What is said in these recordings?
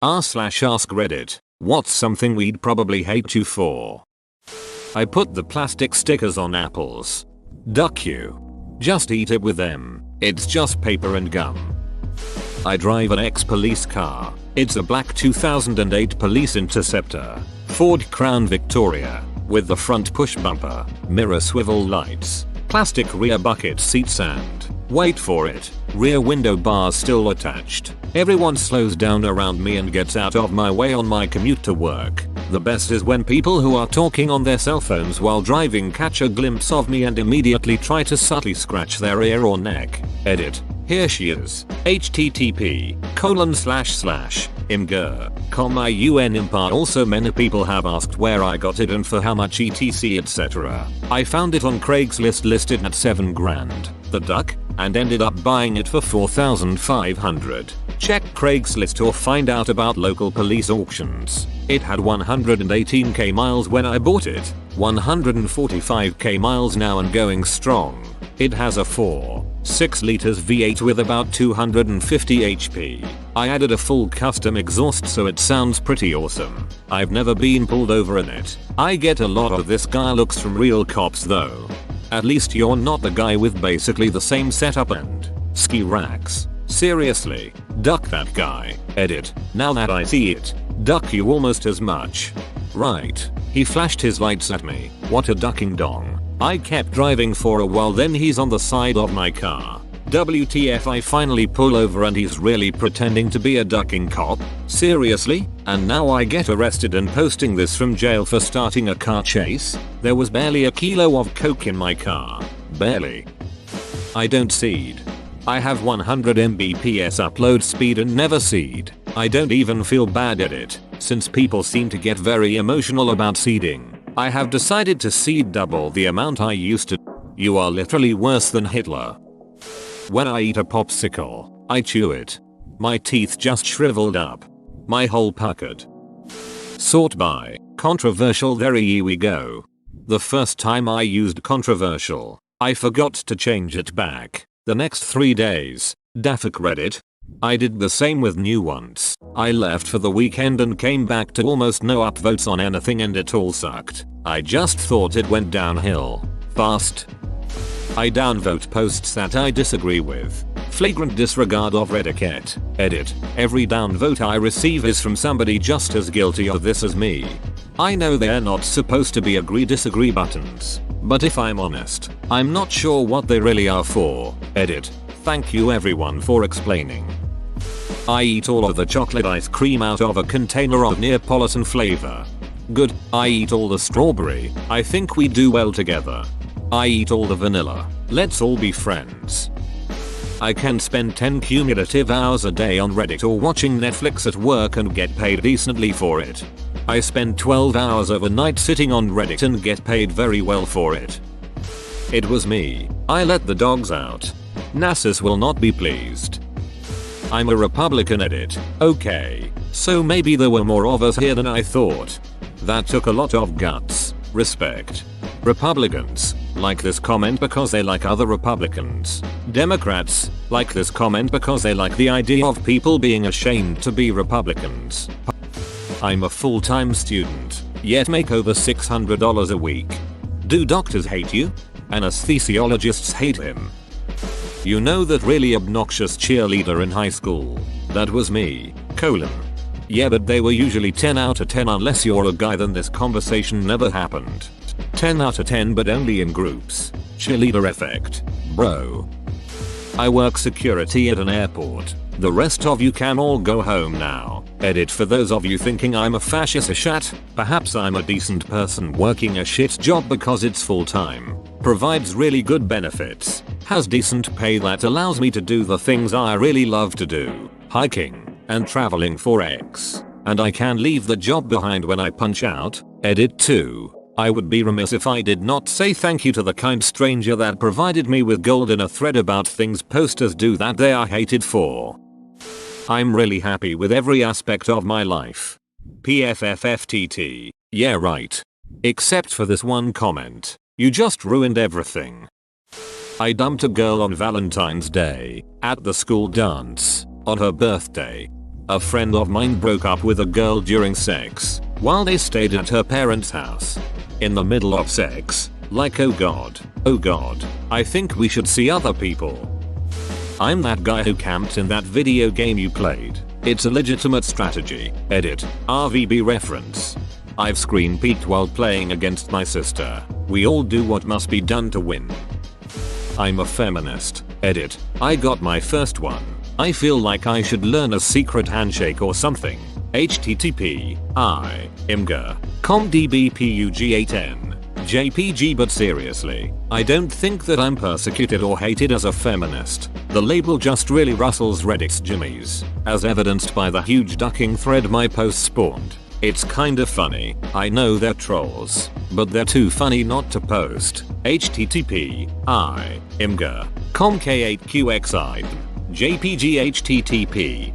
r/ask Reddit. What's something we'd probably hate you for? I put the plastic stickers on apples. Duck you. Just eat it with them. It's just paper and gum. I drive an ex-police car. It's a black 2008 Police Interceptor. Ford Crown Victoria. With the front push bumper, mirror swivel lights, plastic rear bucket seats and, wait for it, rear window bars still attached. Everyone slows down around me and gets out of my way on my commute to work. The best is when people who are talking on their cell phones while driving catch a glimpse of me and immediately try to subtly scratch their ear or neck. Edit. Here she is. http://imgur.com/un. Also many people have asked where I got it and for how much etc etc. I found it on Craigslist listed at 7 grand. The duck, and ended up buying it for 4,500. Check Craigslist or find out about local police auctions. It had 118k miles when I bought it, 145k miles now and going strong. It has a 4.6 liters V8 with about 250 HP. I added a full custom exhaust so it sounds pretty awesome. I've never been pulled over in it. I get a lot of this guy looks from real cops though. At least you're not the guy with basically the same setup and ski racks. Seriously, duck that guy. Edit. Now that I see it, duck you almost as much. Right. He flashed his lights at me. What a ducking dong. I kept driving for a while, then he's on the side of my car. WTF, I finally pull over and he's really pretending to be a ducking cop? Seriously? And now I get arrested and posting this from jail for starting a car chase? There was barely a kilo of coke in my car. Barely. I don't seed. I have 100 Mbps upload speed and never seed. I don't even feel bad at it, since people seem to get very emotional about seeding. I have decided to seed double the amount I used to. You are literally worse than Hitler. When I eat a popsicle, I chew it. My teeth just shriveled up. My hole puckered. Sort by controversial. There we go. The first time I used controversial, I forgot to change it back. The next 3 days, Daffic Reddit. I did the same with new ones. I left for the weekend and came back to almost no upvotes on anything and it all sucked. I just thought it went downhill fast. I downvote posts that I disagree with. Flagrant disregard of etiquette. Edit. Every downvote I receive is from somebody just as guilty of this as me. I know they're not supposed to be agree-disagree buttons, but if I'm honest, I'm not sure what they really are for. Edit. Thank you everyone for explaining. I eat all of the chocolate ice cream out of a container of Neapolitan flavor. Good. I eat all the strawberry. I think we do well together. I eat all the vanilla. Let's all be friends. I can spend 10 cumulative hours a day on Reddit or watching Netflix at work and get paid decently for it. I spend 12 hours overnight sitting on Reddit and get paid very well for it. It was me. I let the dogs out. Nasus will not be pleased. I'm a Republican. Edit. Okay, so maybe there were more of us here than I thought. That took a lot of guts. Respect. Republicans like this comment because they like other Republicans. Democrats like this comment because they like the idea of people being ashamed to be Republicans. I'm a full-time student, yet make over $600 a week. Do doctors hate you? Anesthesiologists hate him. You know that really obnoxious cheerleader in high school? That was me. Yeah, but they were usually 10 out of 10 unless you're a guy, then this conversation never happened. 10 out of 10 but only in groups. Cheerleader effect. Bro. I work security at an airport. The rest of you can all go home now. Edit. For those of you thinking I'm a fascist shat, perhaps I'm a decent person working a shit job because it's full time. Provides really good benefits. Has decent pay that allows me to do the things I really love to do. Hiking and traveling for X. And I can leave the job behind when I punch out. Edit 2. I would be remiss if I did not say thank you to the kind stranger that provided me with gold in a thread about things posters do that they are hated for. I'm really happy with every aspect of my life. PFFFTT. Yeah, right. Except for this one comment. You just ruined everything. I dumped a girl on Valentine's Day, at the school dance, on her birthday. A friend of mine broke up with a girl during sex while they stayed at her parents' house. In the middle of sex. Like oh god, I think we should see other people. I'm that guy who camped in that video game you played. It's a legitimate strategy. Edit. RVB reference. I've screen peeked while playing against my sister. We all do what must be done to win. I'm a feminist. Edit. I got my first one. I feel like I should learn a secret handshake or something. http imgur comdbpug8n JPG. But seriously, I don't think that I'm persecuted or hated as a feminist. The label just really rustles Reddit's jimmies, as evidenced by the huge ducking thread my post spawned. It's kinda funny. I know they're trolls, but they're too funny not to post. http imgur comk8qxi JPG http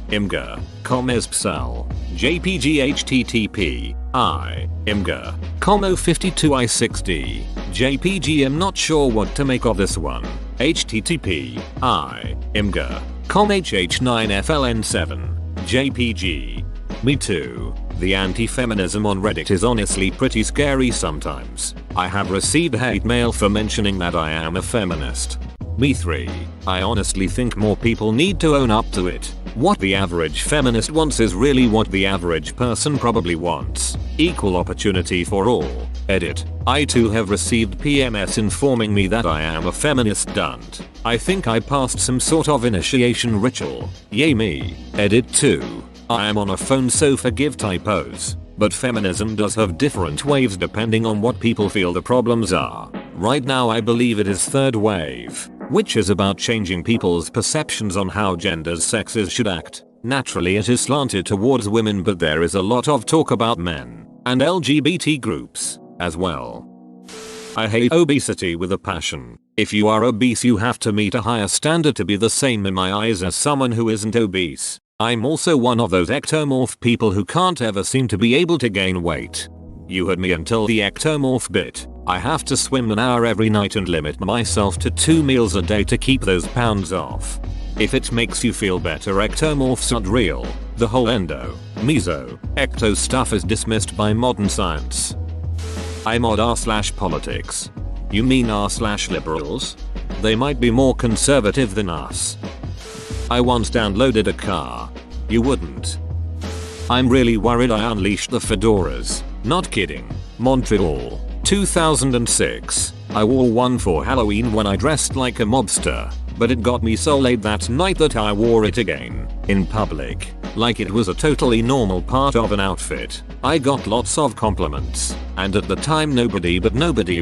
imgur comespsal JPG http imgur com052i6d JPG. I'm not sure what to make of this one. http imgur comhh9fln7 JPG. Me too. The anti-feminism on Reddit is honestly pretty scary sometimes. I have received hate mail for mentioning that I am a feminist. Me 3. I honestly think more people need to own up to it. What the average feminist wants is really what the average person probably wants. Equal opportunity for all. Edit. I too have received PMS informing me that I am a feminist dunt. I think I passed some sort of initiation ritual. Yay me. Edit 2. I am on a phone so forgive typos. But feminism does have different waves depending on what people feel the problems are. Right now I believe it is third wave, which is about changing people's perceptions on how genders sexes should act. Naturally it is slanted towards women, but there is a lot of talk about men and LGBT groups as well. I hate obesity with a passion. If you are obese you have to meet a higher standard to be the same in my eyes as someone who isn't obese. I'm also one of those ectomorph people who can't ever seem to be able to gain weight. You heard me until the ectomorph bit. I have to swim an hour every night and limit myself to 2 meals a day to keep those pounds off. If it makes you feel better, ectomorphs aren't real. The whole endo, meso, ecto stuff is dismissed by modern science. I'm odd r/politics. You mean r/liberals? They might be more conservative than us. I once downloaded a car. You wouldn't. I'm really worried I unleashed the fedoras. Not kidding. Montreal, 2006. I wore one for Halloween when I dressed like a mobster, but it got me so laid that night that I wore it again, in public, like it was a totally normal part of an outfit. I got lots of compliments, and at the time nobody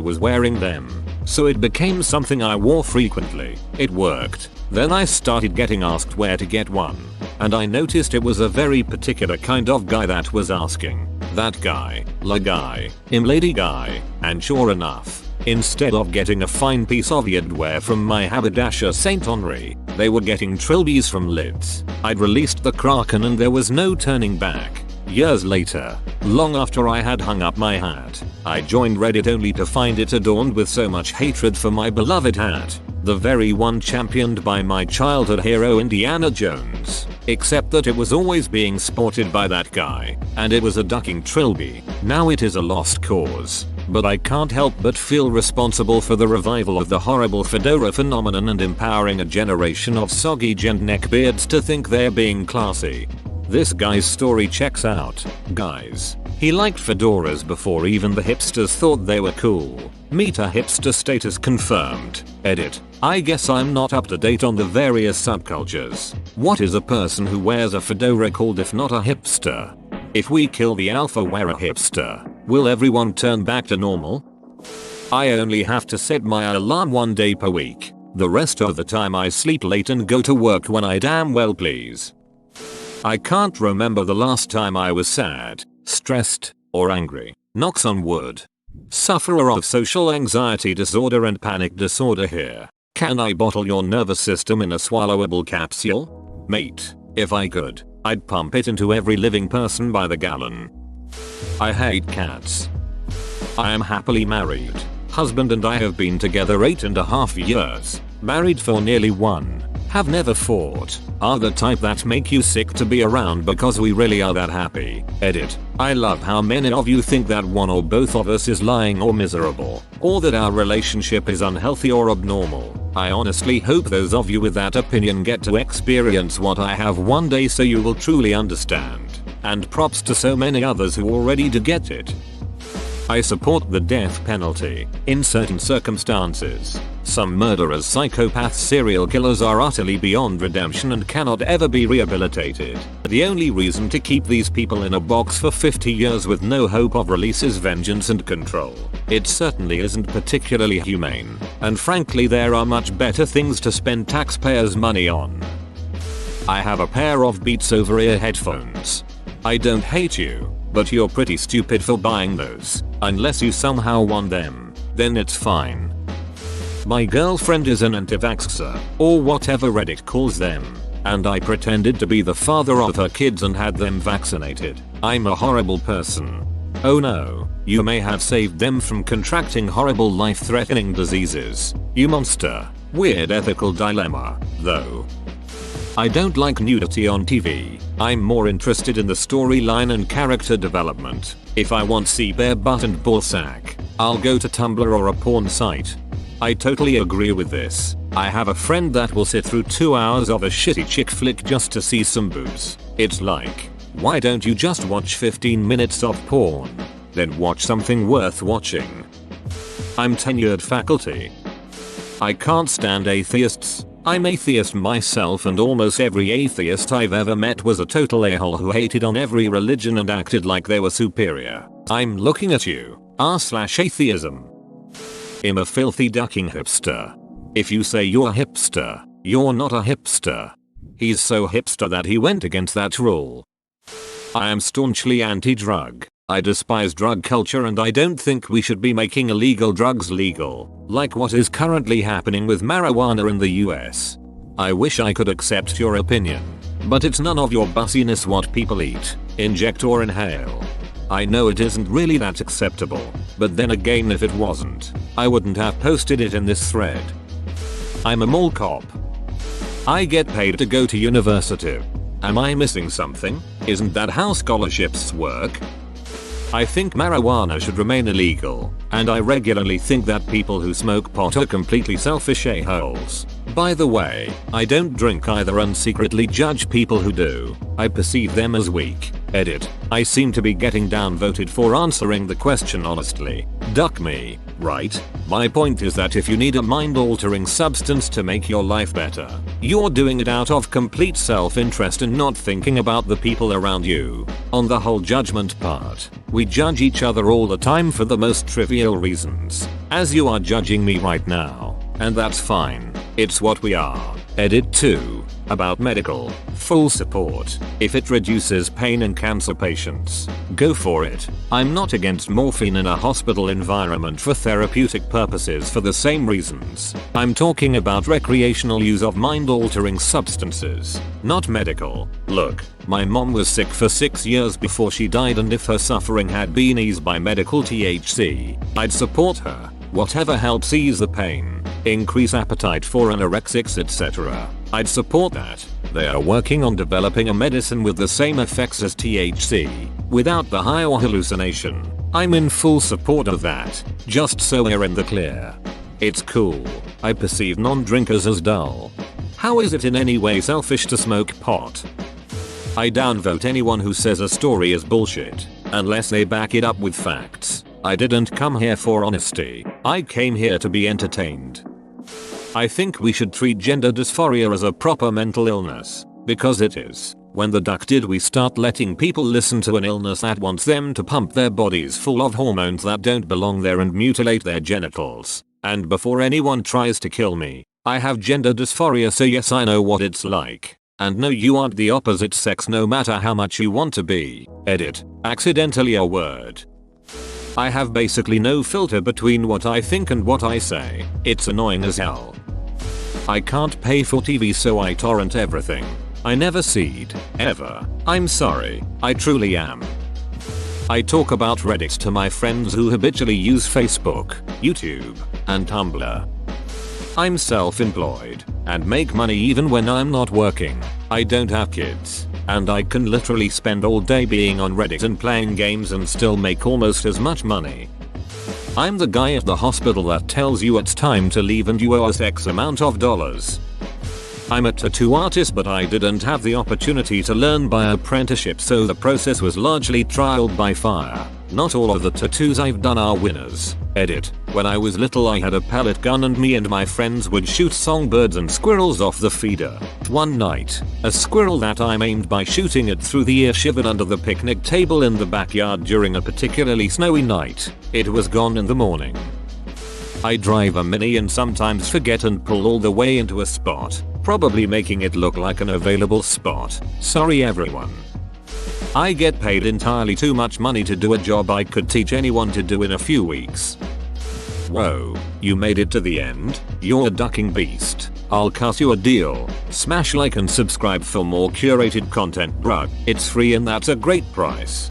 was wearing them, so it became something I wore frequently. It worked. Then I started getting asked where to get one, and I noticed it was a very particular kind of guy that was asking. That guy, la guy, lady guy, and sure enough, instead of getting a fine piece of yardwear from my haberdasher Saint Henri, they were getting trilbies from Lids. I'd released the Kraken and there was no turning back. Years later, long after I had hung up my hat, I joined Reddit only to find it adorned with so much hatred for my beloved hat. The very one championed by my childhood hero Indiana Jones. Except that it was always being sported by that guy, and it was a ducking trilby. Now it is a lost cause. But I can't help but feel responsible for the revival of the horrible fedora phenomenon and empowering a generation of soggy gent neckbeards to think they're being classy. This guy's story checks out, guys. He liked fedoras before even the hipsters thought they were cool. Meta hipster status confirmed. Edit. I guess I'm not up to date on the various subcultures. What is a person who wears a fedora called if not a hipster? If we kill the alpha wearer hipster, will everyone turn back to normal? I only have to set my alarm 1 day per week. The rest of the time I sleep late and go to work when I damn well please. I can't remember the last time I was sad, stressed, or angry. Knocks on wood. Sufferer of social anxiety disorder and panic disorder here. Can I bottle your nervous system in a swallowable capsule? Mate, if I could, I'd pump it into every living person by the gallon. I hate cats. I am happily married. Husband and I have been together 8.5 years. Married for nearly 1. have never fought, are the type that make you sick to be around because we really are that happy. Edit. I love how many of you think that one or both of us is lying or miserable, or that our relationship is unhealthy or abnormal. I honestly hope those of you with that opinion get to experience what I have one day so you will truly understand. And props to so many others who already do get it. I support the death penalty in certain circumstances. Some murderers, psychopaths, serial killers are utterly beyond redemption and cannot ever be rehabilitated. The only reason to keep these people in a box for 50 years with no hope of release is vengeance and control. It certainly isn't particularly humane, and frankly there are much better things to spend taxpayers' money on. I have a pair of Beats over-ear headphones. I don't hate you, but you're pretty stupid for buying those. Unless you somehow want them, then it's fine. My girlfriend is an anti-vaxxer, or whatever Reddit calls them, and I pretended to be the father of her kids and had them vaccinated. I'm a horrible person. Oh no, you may have saved them from contracting horrible life-threatening diseases. You monster. Weird ethical dilemma, though. I don't like nudity on TV. I'm more interested in the storyline and character development. If I want to see bare butt and ballsack, I'll go to Tumblr or a porn site. I totally agree with this. I have a friend that will sit through 2 hours of a shitty chick flick just to see some boobs. It's like, why don't you just watch 15 minutes of porn? Then watch something worth watching. I'm tenured faculty. I can't stand atheists. I'm atheist myself and almost every atheist I've ever met was a total a-hole who hated on every religion and acted like they were superior. I'm looking at you. r/atheism. I'm a filthy ducking hipster. If you say you're a hipster, you're not a hipster. He's so hipster that he went against that rule. I am staunchly anti-drug. I despise drug culture and I don't think we should be making illegal drugs legal, like what is currently happening with marijuana in the US. I wish I could accept your opinion, but it's none of your bussiness what people eat, inject or inhale. I know it isn't really that acceptable, but then again if it wasn't, I wouldn't have posted it in this thread. I'm a mall cop. I get paid to go to university. Am I missing something? Isn't that how scholarships work? I think marijuana should remain illegal, and I regularly think that people who smoke pot are completely selfish a-holes. By the way, I don't drink either and secretly judge people who do. I perceive them as weak. Edit. I seem to be getting downvoted for answering the question honestly. Duck me, right? My point is that if you need a mind-altering substance to make your life better, you're doing it out of complete self-interest and not thinking about the people around you. On the whole judgment part, we judge each other all the time for the most trivial reasons, as you are judging me right now, and that's fine. It's what we are. Edit 2. About medical. Full support. If it reduces pain in cancer patients, go for it. I'm not against morphine in a hospital environment for therapeutic purposes for the same reasons. I'm talking about recreational use of mind-altering substances, not medical. Look, my mom was sick for 6 years before she died, and if her suffering had been eased by medical THC, I'd support her. Whatever helps ease the pain, increase appetite for anorexics, etc. I'd support that. They are working on developing a medicine with the same effects as THC, without the high or hallucination. I'm in full support of that, just so we're in the clear. It's cool. I perceive non-drinkers as dull. How is it in any way selfish to smoke pot? I downvote anyone who says a story is bullshit, unless they back it up with facts. I didn't come here for honesty. I came here to be entertained. I think we should treat gender dysphoria as a proper mental illness, because it is. When the duck did we start letting people listen to an illness that wants them to pump their bodies full of hormones that don't belong there and mutilate their genitals? And before anyone tries to kill me, I have gender dysphoria, so yes, I know what it's like. And no, you aren't the opposite sex no matter how much you want to be. Edit. Accidentally a word. I have basically no filter between what I think and what I say. It's annoying as hell. I can't pay for TV, so I torrent everything. I never seed, ever. I'm sorry, I truly am. I talk about Reddit to my friends who habitually use Facebook, YouTube, and Tumblr. I'm self-employed. and make money even when I'm not working. I don't have kids, and I can literally spend all day being on Reddit and playing games and still make almost as much money. I'm the guy at the hospital that tells you it's time to leave and you owe us X amount of dollars. I'm a tattoo artist, but I didn't have the opportunity to learn by apprenticeship, so the process was largely trial by fire. Not all of the tattoos I've done are winners. Edit. When I was little I had a pellet gun and me and my friends would shoot songbirds and squirrels off the feeder. One night, a squirrel that I aimed by shooting it through the ear shivered under the picnic table in the backyard during a particularly snowy night. It was gone in the morning. I drive a Mini and sometimes forget and pull all the way into a spot, probably making it look like an available spot. Sorry everyone. I get paid entirely too much money to do a job I could teach anyone to do in a few weeks. Whoa, you made it to the end? You're a ducking beast. I'll cut you a deal. Smash like and subscribe for more curated content, bruh. It's free and that's a great price.